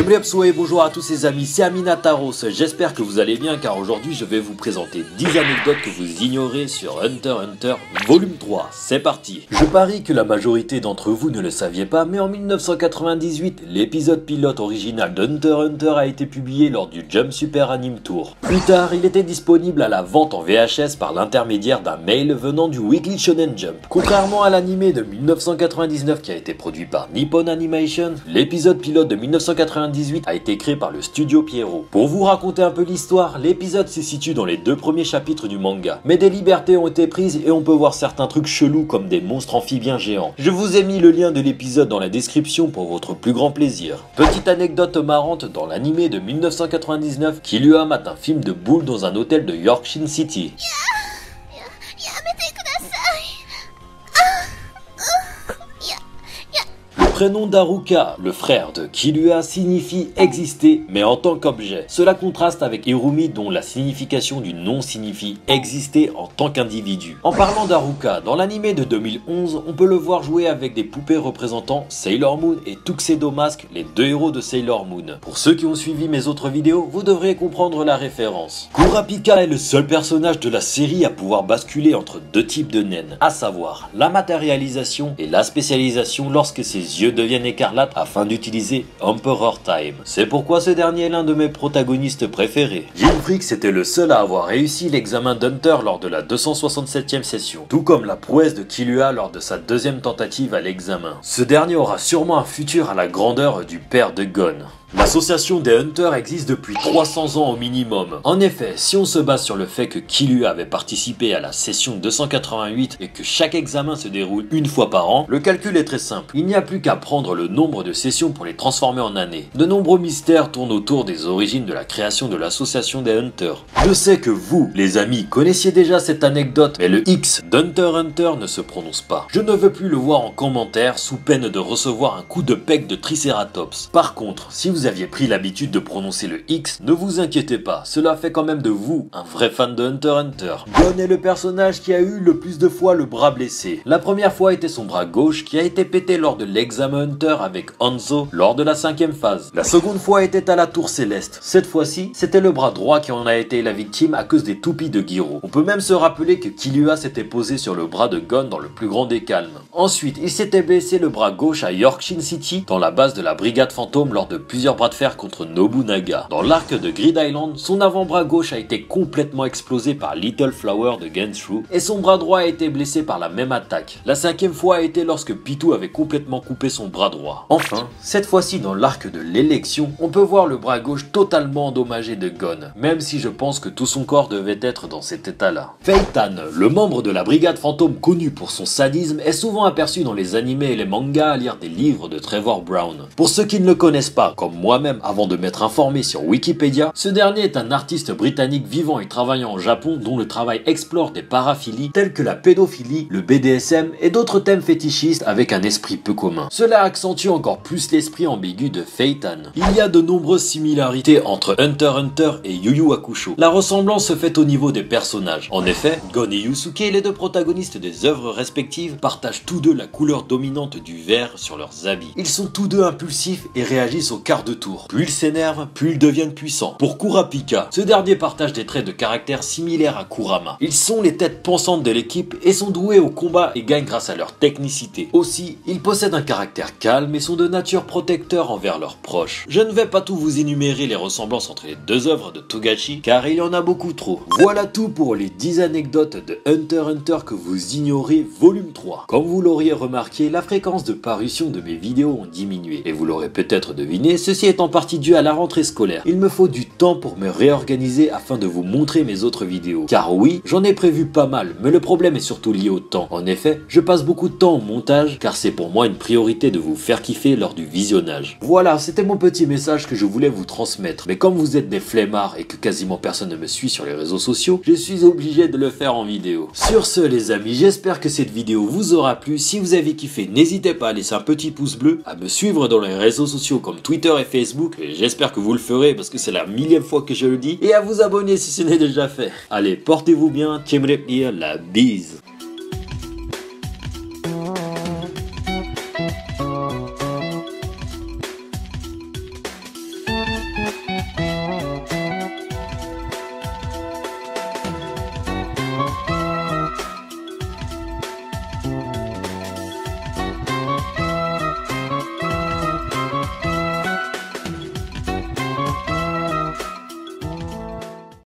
Et bonjour à tous les amis, c'est Aminataros, j'espère que vous allez bien car aujourd'hui je vais vous présenter 10 anecdotes que vous ignorez sur Hunter x Hunter volume 3, c'est parti. Je parie que la majorité d'entre vous ne le saviez pas, mais en 1998, l'épisode pilote original d'Hunter x Hunter a été publié lors du Jump Super Anime Tour. Plus tard, il était disponible à la vente en VHS par l'intermédiaire d'un mail venant du Weekly Shonen Jump. Contrairement à l'anime de 1999 qui a été produit par Nippon Animation, l'épisode pilote de 1998 a été créé par le studio Pierrot. Pour vous raconter un peu l'histoire, l'épisode se situe dans les 2 premiers chapitres du manga. Mais des libertés ont été prises et on peut voir certains trucs chelous comme des monstres amphibiens géants. Je vous ai mis le lien de l'épisode dans la description pour votre plus grand plaisir. Petite anecdote marrante, dans l'anime de 1999, Killua mate un film de boules dans un hôtel de Yorkshire City. Le prénom d'Haruka, le frère de Killua, signifie exister, mais en tant qu'objet. Cela contraste avec Hirumi, dont la signification du nom signifie exister en tant qu'individu. En parlant d'Haruka, dans l'anime de 2011, on peut le voir jouer avec des poupées représentant Sailor Moon et Tuxedo Mask, les 2 héros de Sailor Moon. Pour ceux qui ont suivi mes autres vidéos, vous devriez comprendre la référence. Kurapika est le seul personnage de la série à pouvoir basculer entre 2 types de naines, à savoir la matérialisation et la spécialisation lorsque ses yeux deviennent écarlates afin d'utiliser Emperor Time. C'est pourquoi ce dernier est l'un de mes protagonistes préférés. Jim Freaks était le seul à avoir réussi l'examen d'Hunter lors de la 267e session, tout comme la prouesse de Killua lors de sa 2e tentative à l'examen. Ce dernier aura sûrement un futur à la grandeur du père de Gon. L'association des Hunters existe depuis 300 ans au minimum. En effet, si on se base sur le fait que Killua avait participé à la session 288 et que chaque examen se déroule une fois par an, le calcul est très simple. Il n'y a plus qu'à prendre le nombre de sessions pour les transformer en années. De nombreux mystères tournent autour des origines de la création de l'association des Hunters. Je sais que vous, les amis, connaissiez déjà cette anecdote, mais le X d'Hunter x Hunter ne se prononce pas. Je ne veux plus le voir en commentaire sous peine de recevoir un coup de pec de Triceratops. Par contre, si vous aviez pris l'habitude de prononcer le X, ne vous inquiétez pas, cela fait quand même de vous un vrai fan de Hunter x Hunter. Gon est le personnage qui a eu le plus de fois le bras blessé. La première fois était son bras gauche qui a été pété lors de l'examen Hunter avec Hanzo lors de la 5e phase. La seconde fois était à la Tour Céleste. Cette fois-ci, c'était le bras droit qui en a été la victime à cause des toupies de Giro. On peut même se rappeler que Killua s'était posé sur le bras de Gon dans le plus grand des calmes. Ensuite, il s'était blessé le bras gauche à Yorkshire City dans la base de la Brigade Fantôme lors de plusieurs bras de fer contre Nobunaga. Dans l'arc de Grid Island, son avant-bras gauche a été complètement explosé par Little Flower de Gensru et son bras droit a été blessé par la même attaque. La 5e fois a été lorsque Pitou avait complètement coupé son bras droit. Enfin, cette fois-ci dans l'arc de l'élection, on peut voir le bras gauche totalement endommagé de Gon, même si je pense que tout son corps devait être dans cet état-là. Phaeton, le membre de la Brigade Fantôme connu pour son sadisme, est souvent aperçu dans les animés et les mangas à lire des livres de Trevor Brown. Pour ceux qui ne le connaissent pas, comme moi-même avant de m'être informé sur Wikipédia, ce dernier est un artiste britannique vivant et travaillant au Japon dont le travail explore des paraphilies telles que la pédophilie, le BDSM et d'autres thèmes fétichistes avec un esprit peu commun. Cela accentue encore plus l'esprit ambigu de Phaeton. Il y a de nombreuses similarités entre Hunter x Hunter et Yu Yu Hakusho. La ressemblance se fait au niveau des personnages. En effet, Gon et Yusuke, les 2 protagonistes des œuvres respectives, partagent tous 2 la couleur dominante du vert sur leurs habits. Ils sont tous 2 impulsifs et réagissent au quart de tour. Plus ils s'énervent, plus ils deviennent puissants. Pour Kurapika, ce dernier partage des traits de caractère similaires à Kurama. Ils sont les têtes pensantes de l'équipe et sont doués au combat et gagnent grâce à leur technicité. Aussi, ils possèdent un caractère calme et sont de nature protecteur envers leurs proches. Je ne vais pas tout vous énumérer les ressemblances entre les 2 œuvres de Togashi, car il y en a beaucoup trop. Voilà tout pour les 10 anecdotes de Hunter x Hunter que vous ignorez volume 3. Comme vous l'auriez remarqué, la fréquence de parution de mes vidéos ont diminué. Et vous l'aurez peut-être deviné, ceci est en partie dû à la rentrée scolaire. Il me faut du temps pour me réorganiser afin de vous montrer mes autres vidéos. Car oui, j'en ai prévu pas mal, mais le problème est surtout lié au temps. En effet, je passe beaucoup de temps au montage, car c'est pour moi une priorité de vous faire kiffer lors du visionnage. Voilà, c'était mon petit message que je voulais vous transmettre. Mais comme vous êtes des flemmards et que quasiment personne ne me suit sur les réseaux sociaux, je suis obligé de le faire en vidéo. Sur ce les amis, j'espère que cette vidéo vous aura plu. Si vous avez kiffé, n'hésitez pas à laisser un petit pouce bleu, à me suivre dans les réseaux sociaux comme Twitter et Facebook, et j'espère que vous le ferez parce que c'est la 1000e fois que je le dis, et à vous abonner si ce n'est déjà fait. Allez, portez-vous bien, la bise.